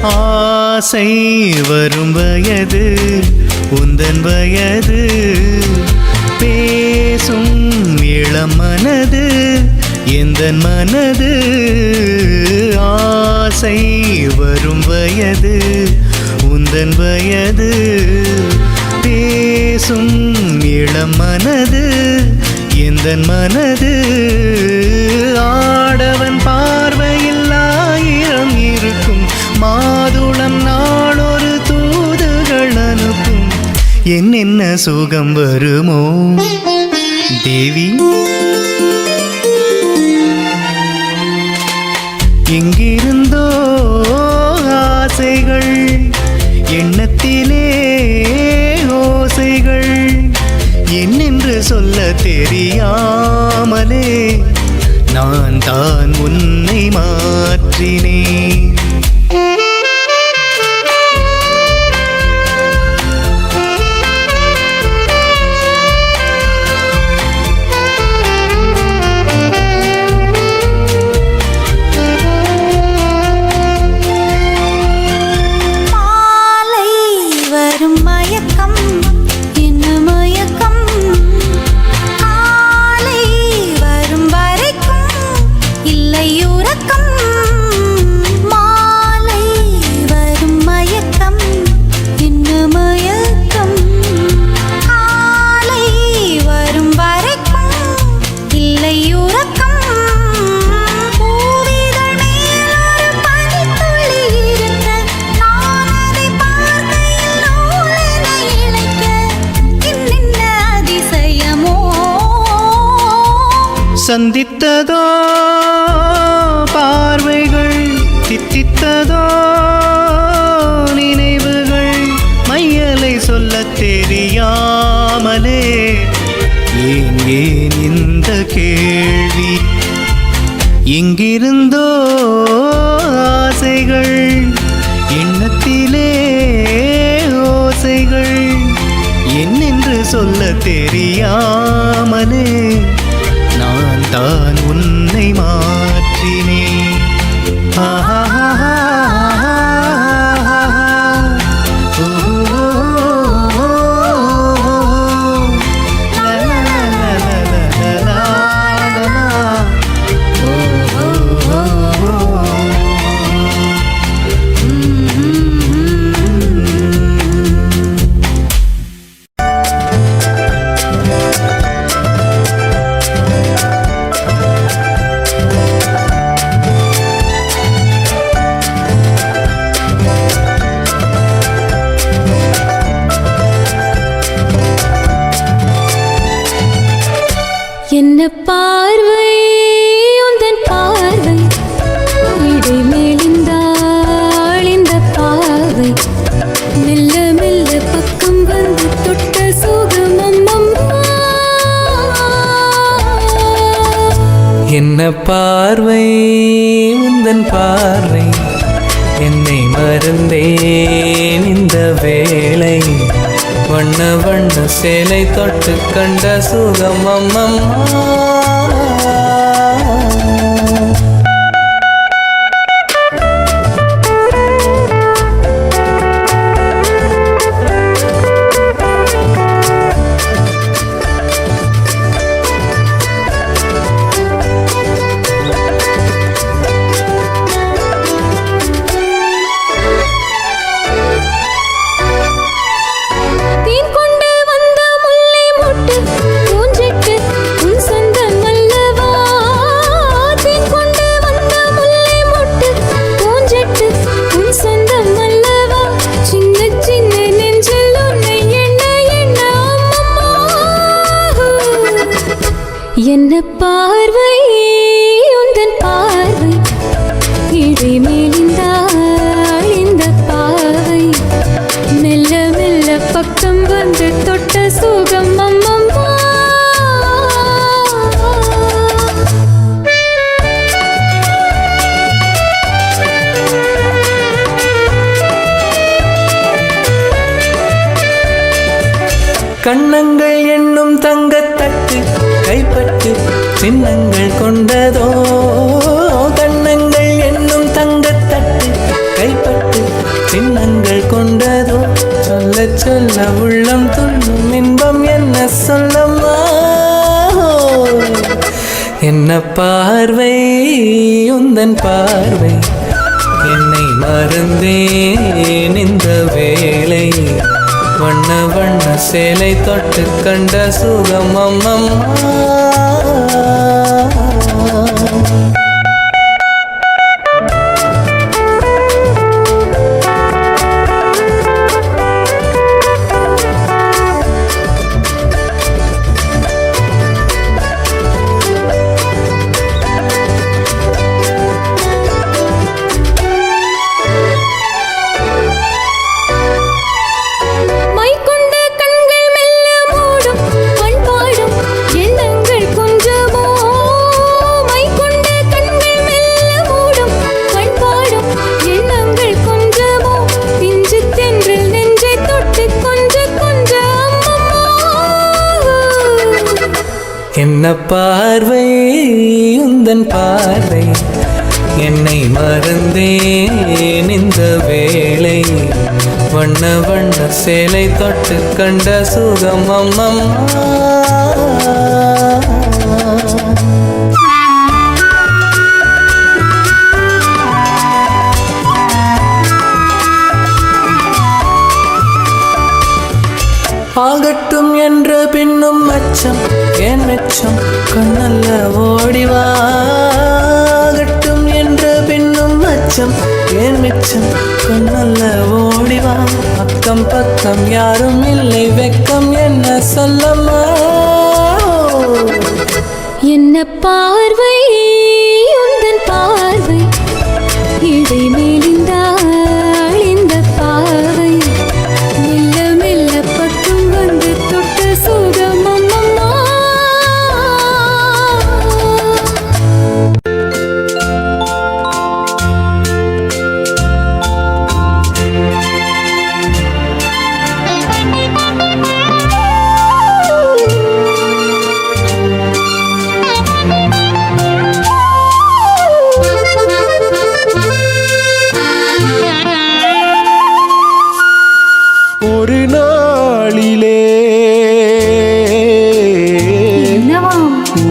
ஆசை வரும் வயது உந்தன் வயது பேசும் இளம் மனது எந்தன் மனது ஆசை வரும் வயது உந்தன் வயது பேசும் இளம் மனது எந்தன் மனது ஆடவன் பார்வையில் ஆயிரம் இருக்கும் மாதுளம் நாளொரு தூதுகள் அனுப்பும் என்னென்ன சுகம் வருமோ தேவி எங்கிருந்தோ ஆசைகள் எண்ணத்திலே ஓசைகள் என்னென்று சொல்ல தெரியாமலே நான் தான் உன்னை மாற்றினேன் சந்தித்ததோ பார்வைகள் தித்தித்ததோ நினைவுகள் மையலை சொல்ல தெரியாமலே ஏன் ஏன் இந்த கேள்வி எங்கிருந்தோ ஆசைகள் எண்ணத்திலே ஓசைகள் என்னென்று சொல்ல தெரியாமலே நான் தான் உன்னை மாற்றினேன் என்ன பார்வை உந்தன் பார்வை இடை மேலிந்தாள் இந்த பார்வை மெல்ல மெல்ல பக்கம் வந்து தொட்ட சுகம் அம்மம்மா என்ன பார்வை உந்தன் பார்வை என்னை மறந்தேன் இந்த வேளை வண்ண வண்ண சேலை தொட்டு கண்ட சுகம் அம்மம்மா என்ன பார்வை உந்தன் பார்வை இடை மேலிந்தாள் இந்த பார்வை மெல்ல மெல்ல பக்கம் வந்து தொட்ட சுகம் அம்மம்மா கண்ணங்கள் என்னும் தங்கத்தட்டு கைப்பட்டு சின்னங்கள் கொண்டதோ கண்ணங்கள் என்னும் தங்கத்தட்டு கைப்பட்டு என்ன பார்வை உந்தன் பார்வை என்னை மறந்தேன் இந்த வேளை வண்ண வண்ண சேலை தொட்டு கண்ட சுகம் அம்மம்மா என்ன பார்வை உந்தன் பார்வை என்னை மறந்தேன் இந்த வேளை வண்ண வண்ண சேலை தொட்டு கண்ட சுகம் அம்மம்மா ஆகட்டும் என்ற பின்னும் அச்சம் ஏன் மெச்சம் கண்ணல்ல ஓடிவா ஆகட்டும் என்ற பின்னும் அச்சம் ஏன் மெச்சம் கண்ணல்ல ஓடிவா அக்கம் பக்கம் யாரும் இல்லை வெக்கம் என்ன சொல்லம்மா என்ன பார்வை உந்தன் பார்வை இடை மேலிந்தாள் இந்த பார்வை மெல்ல மெல்ல பக்கம் வந்து தொட்ட சுகம் அம்மம்மா ஒரு நாளிலே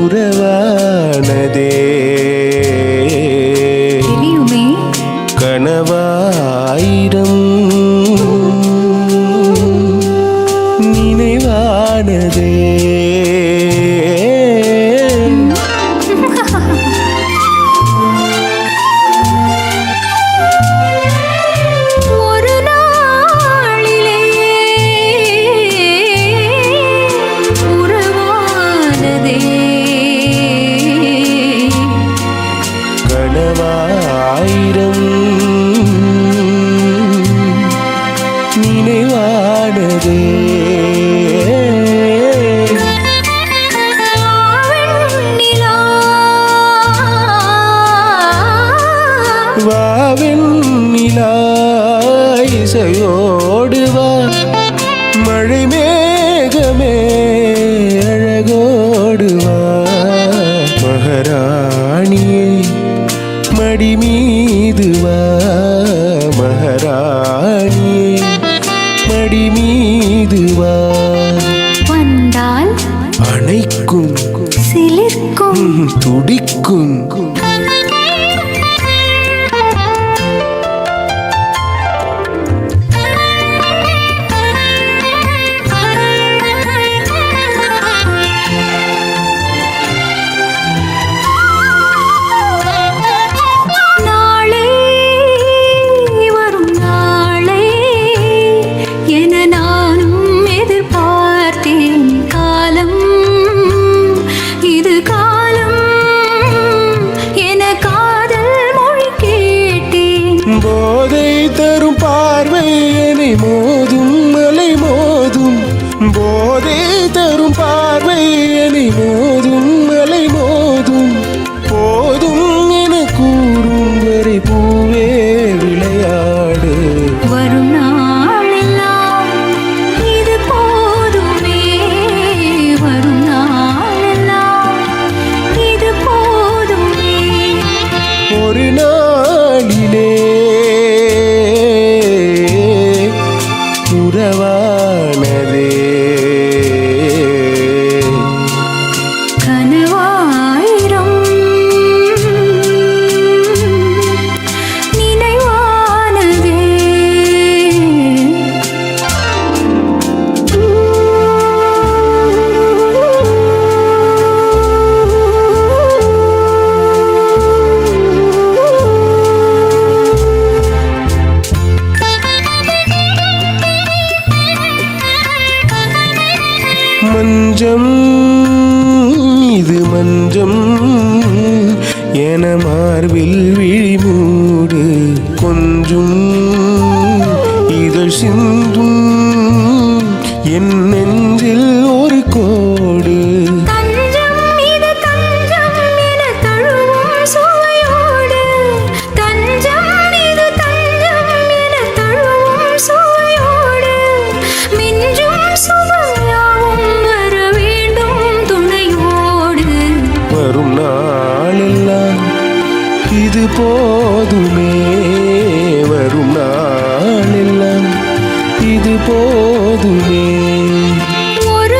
உறவானதே கனவாயிரம் நினைவானதே கனவாயிரம் நினைவானதே வாவின் நிலா இசையோடு வா மழை மேகமே அழகோடு வா மகாராணியே மடி மீது வா மகாராணியே மடி மீது வா வந்தால் அணைக்கும் சிலிர்க்கும் துடிக்கும் போதை தரும் பார்வை என்னை மோதும் மலை மோதும் போதை தரும் பார்வை என்னை மோதும் மலை மோதும் போதும் என கூறும் வரை பூவே விளையாடு வரும் நாளெல்லாம் இது போதுமே வரும் நாளெல்லாம் இது போதுமே ஒரு நாளிலே மஞ்சம் இது மஞ்சம் என மார்பில் விழிமூடு கொஞ்சம் இதழ் சிந்தும் என் நெஞ்சில் ஒரு கோடு தஞ்சம் இது தஞ்சம் என தழுவும் சுவையோடு தஞ்சம் இது தஞ்சம் என தழுவும் சுவையோடு மிஞ்சும் சுவையாவும் வர வேண்டும் துணையோடு வரும் நாளெல்லாம் இது போதுமே வரும் நாளெல்லாம் இது போதுமே ஒரு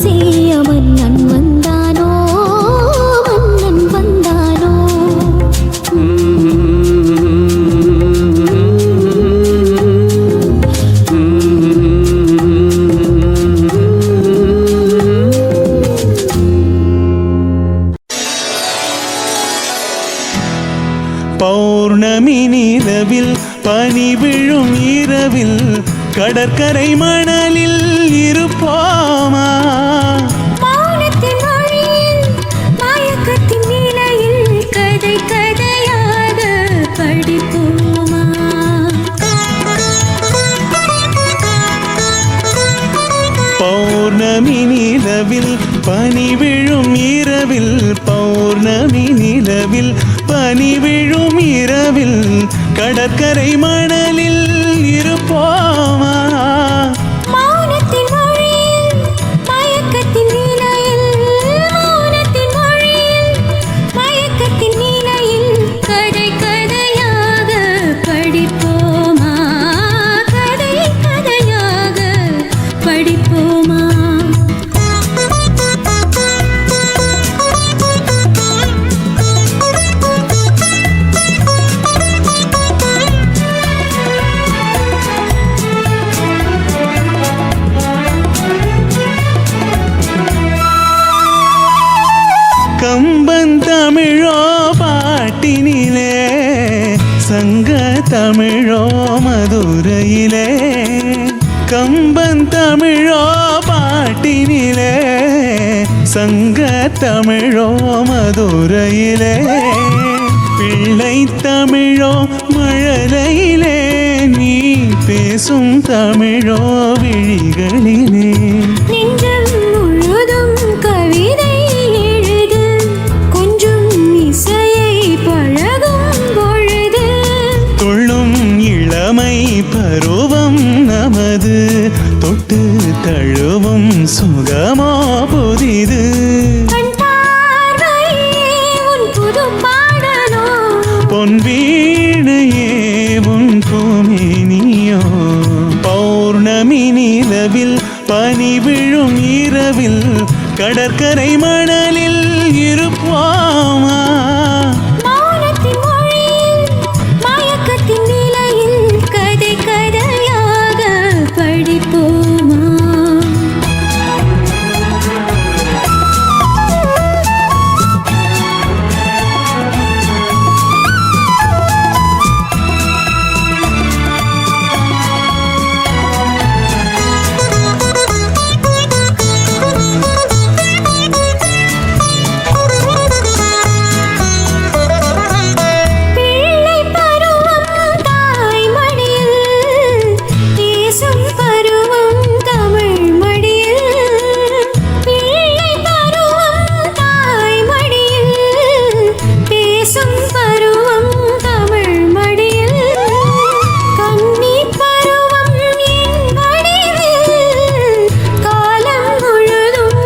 செய்ய மன்னன் வந்தானோ, மன்னன் வந்தானோ. பௌர்ணமி நிலவில் பனி விழும் இரவில் கடற்கரை மணலில் இருப்போமா? மௌனத்தின் மொழியில் மயக்கத்தின் நிலையில் கதை கதையாக படிப்போமா? பௌர்ணமி நிலவில் பனி விழும் இரவில், பௌர்ணமி நிலவில் பனி விழும் இரவில் கடற்கரை மணலில் இருப்போமா? மௌனத்தின் மொழியில் மயக்கத்தின் நிலையில், மௌனத்தின் மொழியில் மயக்கத்தின் நிலையில் கதை கதையாக படிப்போமா? கதை கதையாக படிப்போமா? கம்பன் தமிழோ பாட்டினிலே, சங்க தமிழோ மதுரையிலே. கம்பன் தமிழோ பாட்டினிலே, சங்க தமிழோ மதுரையிலே. பிள்ளை தமிழோ மழலையிலே, நீ பேசும் தமிழோ விழிகளிலே. நெஞ்சம் முழுதும் கவிதை எழுது, கொஞ்சம் இசையை பழகும் பொழுது. துள்ளும் இளமை பருவம் நமது, தொட்டு தழுவும் சுகமோ புதிது. கண் பார்வையே உன் புது பாடலோ, பொன் வீணையே உன் பூமேனியோ. பௌர்ணமி நிலவில் பனி விழும் இரவில் கடற்கரை மணலில் இருப்போமா? மௌனத்தின் மொழியில் மயக்கத்தின் நிலையில் கதை கதையாக படிப்போமா? பிள்ளை பருவம் தாய் மடியில், பேசும் பருவம் தமிழ் மடியில். பிள்ளை பருவம் தாய் மடியில், பேசும் பருவம் தமிழ் மடியில். கன்னி பருவம் என் வடிவில், காலம் முழுதும்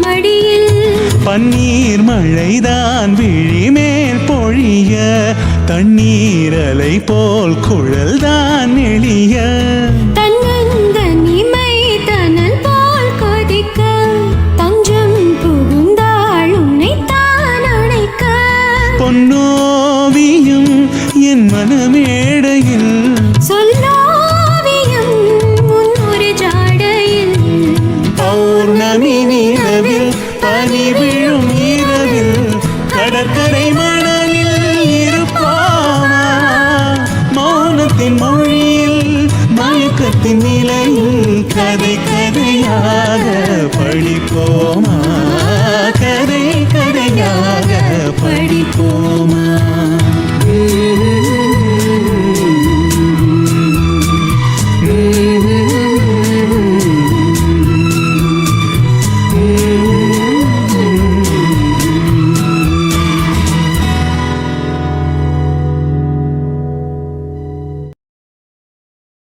மடியில். பன்னீர் மழைதான் விழிமேல் பொழிய, தண்ணீர் அலை போல் குழல்தான் எளிய.